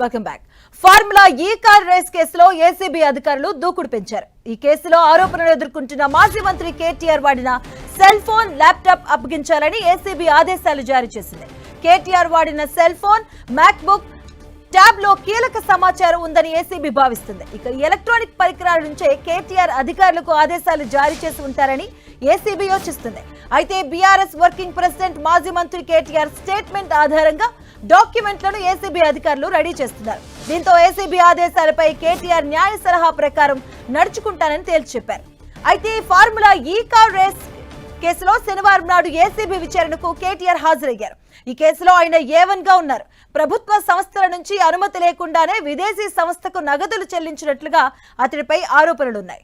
Welcome back. Formula ఈ car race కేసులో ACB అధికారులు దూకుడు పెంచారు. ఈ కేసులో ఆరోపణలు ఎదుర్కొంటున్న మాజీ మంత్రి కేటీఆర్ వాడిన సెల్ ఫోన్, ల్యాప్టాప్ అప్పగించాలని ఏసీబీ ఆదేశాలు జారీ చేసింది. కేటీఆర్ వాడిన cell phone, MacBook, tab లో కీలక సమాచారం ఉందని ఏసీబీ భావిస్తుంది. ఇక ఎలక్ట్రానిక్ పరికరాల నుంచే కేటీఆర్ అధికారులకు ఆదేశాలు జారీ చేసి ఉంటారని ఏసీబీ యోచిస్తుంది. అయితే బీఆర్ఎస్ వర్కింగ్ ప్రెసిడెంట్ మాజీ మంత్రి కేటీఆర్ స్టేట్మెంట్ ఆధారంగా డాక్యుమెంట్లను ఏసీబీ అధికారులు రెడీ చేస్తున్నారు. దీంతో ఏసీబీ ఆదేశాలపై కేటీఆర్ న్యాయ సలహా ప్రకారం నడుచుకుంటానని తేల్చి చెప్పారు. అయితే ఫార్ములా ఈ కార్ రేస్ కేసులో శనివారం నాడు ఏసీబీ విచారణకు కేటీఆర్ హాజరయ్యారు. ఈ కేసులో ఆయన A1 గా ఉన్నారు. ప్రభుత్వ సంస్థల నుంచి అనుమతి లేకుండానే విదేశీ సంస్థకు నగదులు చెల్లించినట్లుగా అతడిపై ఆరోపణలున్నాయి.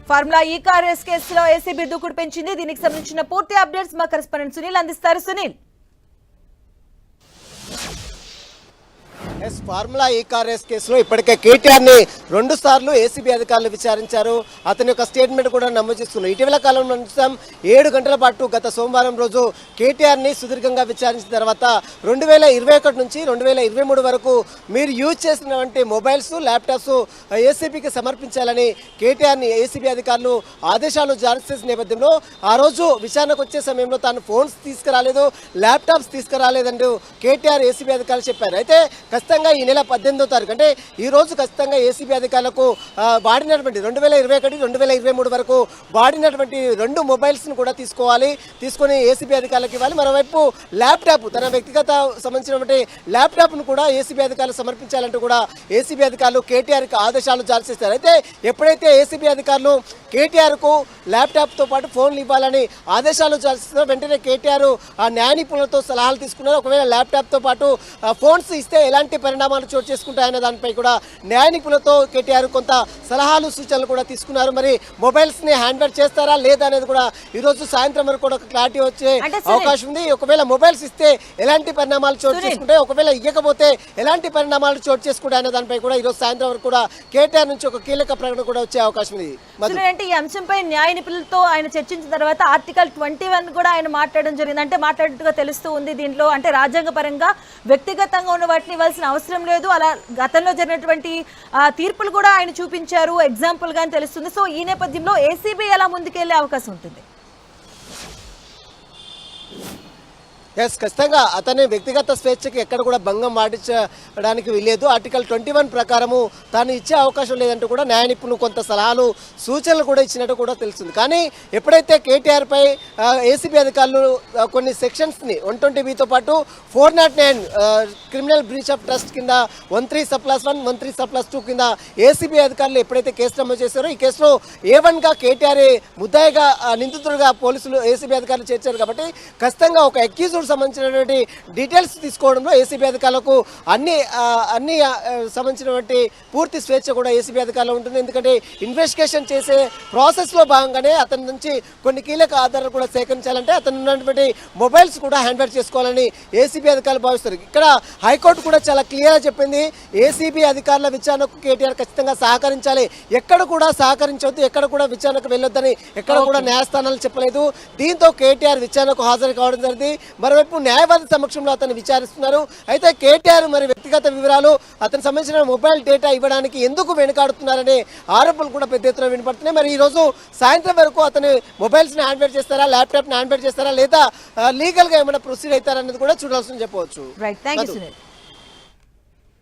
ఫార్ములా ఈ కార్ రేస్ కేసులో ఏసీబీ దూకుడు పెంచింది. దీనికి సంబంధించిన పూర్తి అప్డేట్స్ మా కరెస్పాండెంట్ సునీల్ అందిస్తారు. సునీల్, ఫార్ములా ఈ కార్ రేస్ కేసులో ఇప్పటికే కేటీఆర్ ని 2 సార్లు ఏసీబీ అధికారులు విచారించారు. అతని యొక్క స్టేట్మెంట్ కూడా నమోదు చేస్తున్నారు. ఇటీవల కాలంలో 7 గంటల పాటు గత సోమవారం రోజు కేటీఆర్ ని సుదీర్ఘంగా విచారించిన తర్వాత 2021 నుంచి 2023 వరకు మీరు యూజ్ చేసినటువంటి మొబైల్స్, ల్యాప్టాప్స్ ఏసీబీకి సమర్పించాలని కేటీఆర్ ని ఏసీబీ అధికారులు ఆదేశాలు జారీ చేసిన నేపథ్యంలో ఆ రోజు విచారణకు వచ్చే సమయంలో తాను ఫోన్స్ తీసుకురాలేదు, ల్యాప్టాప్స్ తీసుకురాలేదంటూ కేటీఆర్ ఏసీబీ అధికారులు చెప్పారు. అయితే ఖచ్చితంగా ఈ నెల 18వ తారీఖు అంటే ఈ రోజు ఖచ్చితంగా ఏసీబీ అధికారులకు వాడినటువంటి 2021, 2023 వరకు వాడినటువంటి 2 మొబైల్స్ను కూడా తీసుకొని ఏసీబీ అధికారులకు ఇవ్వాలి. మరోవైపు ల్యాప్టాప్, తన వ్యక్తిగత సంబంధించినటువంటి ల్యాప్టాప్ను కూడా ఏసీబీ అధికారులు సమర్పించాలంటూ కూడా ఏసీబీ అధికారులు కేటీఆర్కి ఆదేశాలు జారీ చేస్తారు. అయితే ఎప్పుడైతే ఏసీబీ అధికారులు కేటీఆర్కు ల్యాప్టాప్తో పాటు ఫోన్లు ఇవ్వాలని ఆదేశాలు జారీ చేస్తారో వెంటనే కేటీఆర్ ఆ న్యాయ నిపుణులతో సలహాలు తీసుకున్నారు. ఒకవేళ ల్యాప్టాప్తో పాటు ఫోన్స్ ఇస్తే ఎలాంటి పరిణామాలు చోటు చేసుకుంటాయనే దానిపై కూడా న్యాయ నిపుణులతో కేటీఆర్ కొంత సలహాలు, సూచనలు కూడా తీసుకున్నారు. మరి మొబైల్స్ ని హ్యాండ్ ఓవర్ చేస్తారా లేదా అనేది కూడా ఈ రోజు సాయంత్రం వరకు కూడా ఒక క్లారిటీ వచ్చే అవకాశం ఉంది. ఒకవేళ మొబైల్స్ ఇస్తే ఎలాంటి పరిణామాలు చోటు చేసుకుంటాయి, ఒకవేళ ఇవ్వకపోతే ఎలాంటి పరిణామాలు చోటు చేసుకుంటాయి అనే దానిపై కూడా ఈ రోజు సాయంత్రం వరకు కూడా కేటీఆర్ నుంచి ఒక కీలక ప్రకటన కూడా వచ్చే అవకాశం ఉంది. ఈ అంశంపై న్యాయ నిపుణులతో ఆయన చర్చించిన తర్వాత ఆర్టికల్ 21 కూడా ఆయన మాట్లాడడం జరిగింది. అంటే మాట్లాడినట్టుగా తెలుస్తూ ఉంది. దీంట్లో అంటే రాజ్యాంగ పరంగా వ్యక్తిగతంగా ఉన్న వాటిని ఇవ్వాల్సిన అవసరం లేదు. అలా గతంలో జరిగినటువంటి తీర్పులు కూడా ఆయన చూపించారు ఎగ్జాంపుల్ గా తెలుస్తుంది. సో ఈ నేపథ్యంలో ఏసీబీ ఎలా ముందుకెళ్లే అవకాశం ఉంటుంది? ఖచ్చితంగా అతని వ్యక్తిగత స్వేచ్ఛకి ఎక్కడ కూడా భంగం వాటించడానికి వీలేదు. ఆర్టికల్ 21 ప్రకారము తాను ఇచ్చే అవకాశం లేదంటూ కూడా న్యాయ నిపుణులు కొంత సలహాలు, సూచనలు కూడా ఇచ్చినట్టు కూడా తెలుస్తుంది. కానీ ఎప్పుడైతే కేటీఆర్ పై ఏసీబీ అధికారులు కొన్ని సెక్షన్స్ని 120బీతో పాటు 409 క్రిమినల్ బ్రీచ్ ఆఫ్ ట్రస్ట్ కింద 13/1, 13/2 కింద ఏసీబీ అధికారులు ఎప్పుడైతే కేసు నమోదు చేశారో ఈ కేసులో A1 గా కేటీఆర్ ముద్దాయిగా, నిందితుడిగా పోలీసులు ఏసీబీ అధికారులు చేర్చారు. కాబట్టి ఖచ్చితంగా ఒక అక్యూజ్డ్ సంబంధించినటువంటి డీటెయిల్స్ తీసుకోవడంలో ఏసీబీ అధికారులకు అన్ని సంబంధించినటువంటి పూర్తి స్వేచ్ఛ కూడా ఏసీబీ అధికారులు ఉంటుంది. ఎందుకంటే ఇన్వెస్టిగేషన్ చేసే ప్రాసెస్లో భాగంగానే అతని నుంచి కొన్ని కీలక ఆధారాలు కూడా సేకరించాలంటే అతను ఉన్నటువంటి మొబైల్స్ కూడా హ్యాండ్ ఓవర్ చేసుకోవాలని ఏసీబీ అధికారులు భావిస్తారు. ఇక్కడ హైకోర్టు కూడా చాలా క్లియర్గా చెప్పింది, ఏసీబీ అధికారుల విచారణకు కేటీఆర్ ఖచ్చితంగా సహకరించాలి, ఎక్కడ కూడా సహకరించవద్దు, ఎక్కడ కూడా విచారణకు వెళ్ళొద్దని ఎక్కడ కూడా న్యాయస్థానాలు చెప్పలేదు. దీంతో కేటీఆర్ విచారణకు హాజరు కావడం జరిగింది. మరోవైపు న్యాయవాది సమక్షంలో అతను విచారిస్తున్నారు. అయితే కేటీఆర్ మరి వ్యక్తిగత వివరాలు, అతనికి సంబంధించిన మొబైల్ డేటా ఇవ్వడానికి ఎందుకు వెనుకాడుతున్నారనే ఆరోపణలు కూడా పెద్ద ఎత్తున వినపడుతున్నాయి. మరి ఈ రోజు సాయంత్రం వరకు అతను మొబైల్స్ ని హ్యాండ్ ఓవర్ చేస్తారా, ల్యాప్టాప్ ని హ్యాండ్ ఓవర్ చేస్తారా, లేదా లీగల్ గా ఏమైనా ప్రొసీడ్ అవుతారనేది కూడా చూడాల్సింది చెప్పవచ్చు. Right, thank you Sunil.